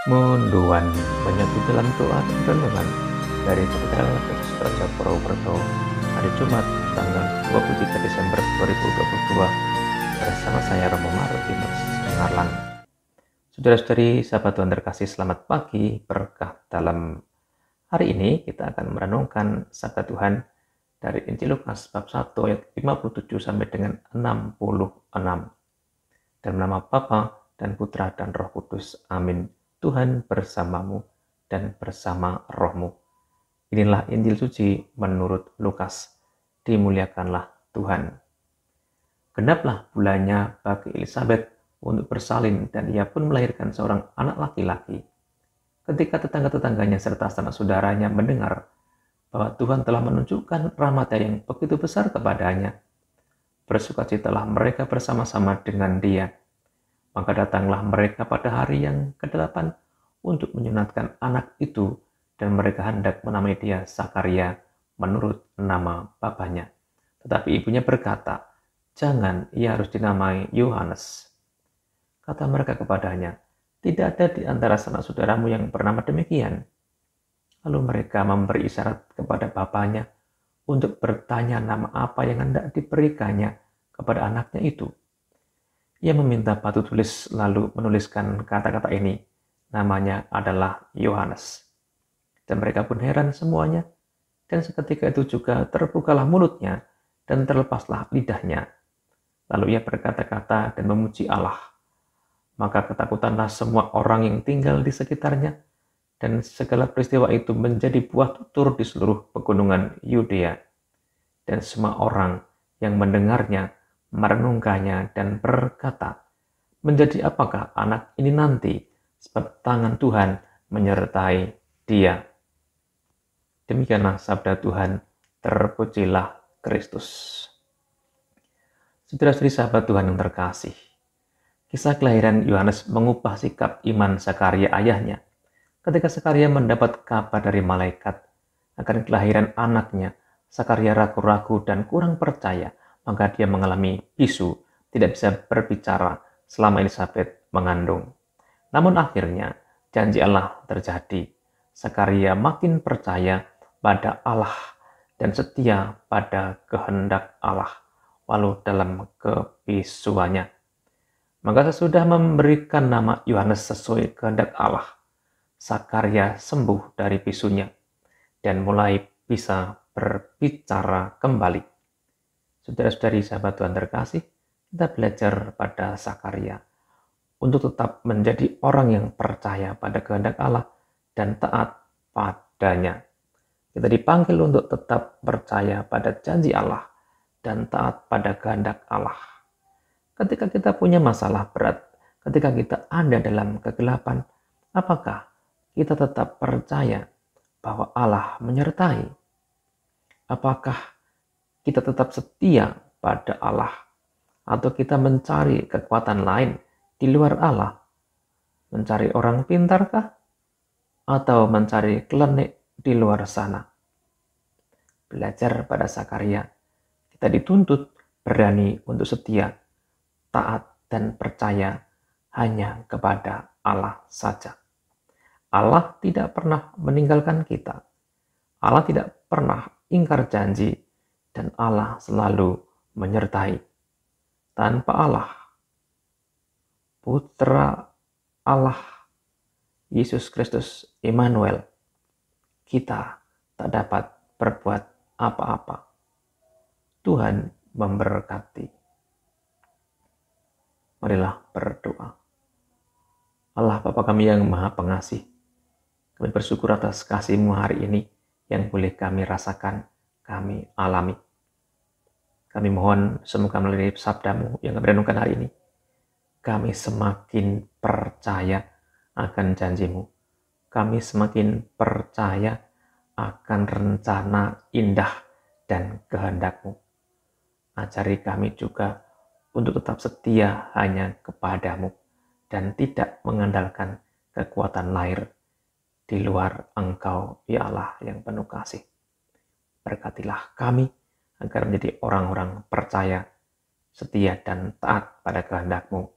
Mendoan menyatu dalam doa renungan dari Katedral Kristus Raja Purwokerto hari Jumat tanggal 23 Desember 2022 bersama saya Romo Martinus Ngarlan. Saudara-saudari sahabat Tuhan terkasih, selamat pagi berkah dalam hari ini. Kita akan merenungkan sabda Tuhan dari Injil Lukas bab 1 ayat 57 sampai dengan 66. Dalam nama Bapa dan Putra dan Roh Kudus. Amin. Tuhan bersamamu dan bersama rohmu. Inilah Injil suci menurut Lukas. Dimuliakanlah Tuhan. Genaplah bulannya bagi Elizabeth untuk bersalin dan ia pun melahirkan seorang anak laki-laki. Ketika tetangga-tetangganya serta sanak saudaranya mendengar bahwa Tuhan telah menunjukkan rahmat-Nya yang begitu besar kepadanya, bersukacitalah mereka bersama-sama dengan dia. Maka datanglah mereka pada hari yang ke-8 untuk menyunatkan anak itu, dan mereka hendak menamai dia Zakaria menurut nama bapaknya. Tetapi ibunya berkata, "Jangan, ia harus dinamai Yohanes." Kata mereka kepadanya, "Tidak ada di antara sanak saudaramu yang bernama demikian." Lalu mereka memberi isyarat kepada bapaknya untuk bertanya nama apa yang hendak diberikannya kepada anaknya itu. Ia meminta batu tulis lalu menuliskan kata-kata ini. Namanya adalah Yohanes. Dan mereka pun heran semuanya. Dan seketika itu juga terbukalah mulutnya dan terlepaslah lidahnya. Lalu ia berkata-kata dan memuji Allah. Maka ketakutanlah semua orang yang tinggal di sekitarnya. Dan segala peristiwa itu menjadi buah tutur di seluruh pegunungan Yudea. Dan semua orang yang mendengarnya merenungkannya dan berkata, "Menjadi apakah anak ini nanti? Sebab tangan Tuhan menyertai dia." Demikianlah sabda Tuhan. Terpujilah Kristus. Saudara-saudari sahabat Tuhan yang terkasih, kisah kelahiran Yohanes mengubah sikap iman Zakaria ayahnya. Ketika Zakaria mendapat kabar dari malaikat akan kelahiran anaknya, Zakaria ragu-ragu dan kurang percaya. Maka dia mengalami bisu, tidak bisa berbicara selama Elizabeth mengandung. Namun akhirnya janji Allah terjadi. Zakaria makin percaya pada Allah dan setia pada kehendak Allah, walau dalam kebisuannya. Maka sesudah memberikan nama Yohanes sesuai kehendak Allah, Zakaria sembuh dari bisunya dan mulai bisa berbicara kembali. Saudara-saudari sahabat Tuhan terkasih, kita belajar pada Zakaria untuk tetap menjadi orang yang percaya pada kehendak Allah dan taat padanya. Kita dipanggil untuk tetap percaya pada janji Allah dan taat pada kehendak Allah. Ketika kita punya masalah berat, ketika kita ada dalam kegelapan, apakah kita tetap percaya bahwa Allah menyertai? Apakah kita tetap setia pada Allah? Atau kita mencari kekuatan lain di luar Allah? Mencari orang pintarkah? Atau mencari klenik di luar sana? Belajar pada Zakaria, kita dituntut berani untuk setia, taat dan percaya hanya kepada Allah saja. Allah tidak pernah meninggalkan kita. Allah tidak pernah ingkar janji, dan Allah selalu menyertai. Tanpa Allah, Putra Allah, Yesus Kristus Immanuel, kita tak dapat berbuat apa-apa. Tuhan memberkati. Marilah berdoa. Allah Bapa kami yang Maha Pengasih, kami bersyukur atas kasih-Mu hari ini yang boleh kami rasakan, kami alami. Kami mohon semoga melalui sabda-Mu yang kami renungkan hari ini, kami semakin percaya akan janji-Mu. Kami semakin percaya akan rencana indah dan kehendak-Mu. Ajari kami juga untuk tetap setia hanya kepada-Mu dan tidak mengandalkan kekuatan lahir di luar Engkau, ya Allah yang penuh kasih. Berkatilah kami agar menjadi orang-orang percaya, setia dan taat pada kehendak-Mu.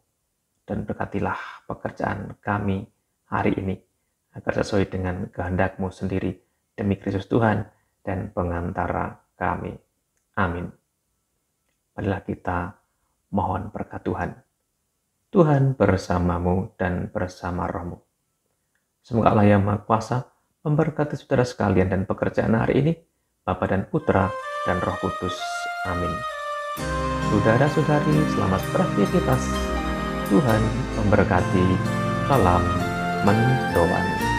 Dan berkatilah pekerjaan kami hari ini, agar sesuai dengan kehendak-Mu sendiri, demi Kristus Tuhan dan pengantara kami. Amin. Marilah kita mohon berkat Tuhan. Tuhan bersamamu dan bersama rohmu. Semoga Allah yang Maha Kuasa memberkati saudara sekalian dan pekerjaan hari ini, Bapa dan Putra dan Roh Kudus. Amin. Saudara-saudari, selamat beraktivitas. Tuhan memberkati. Salam mendoan.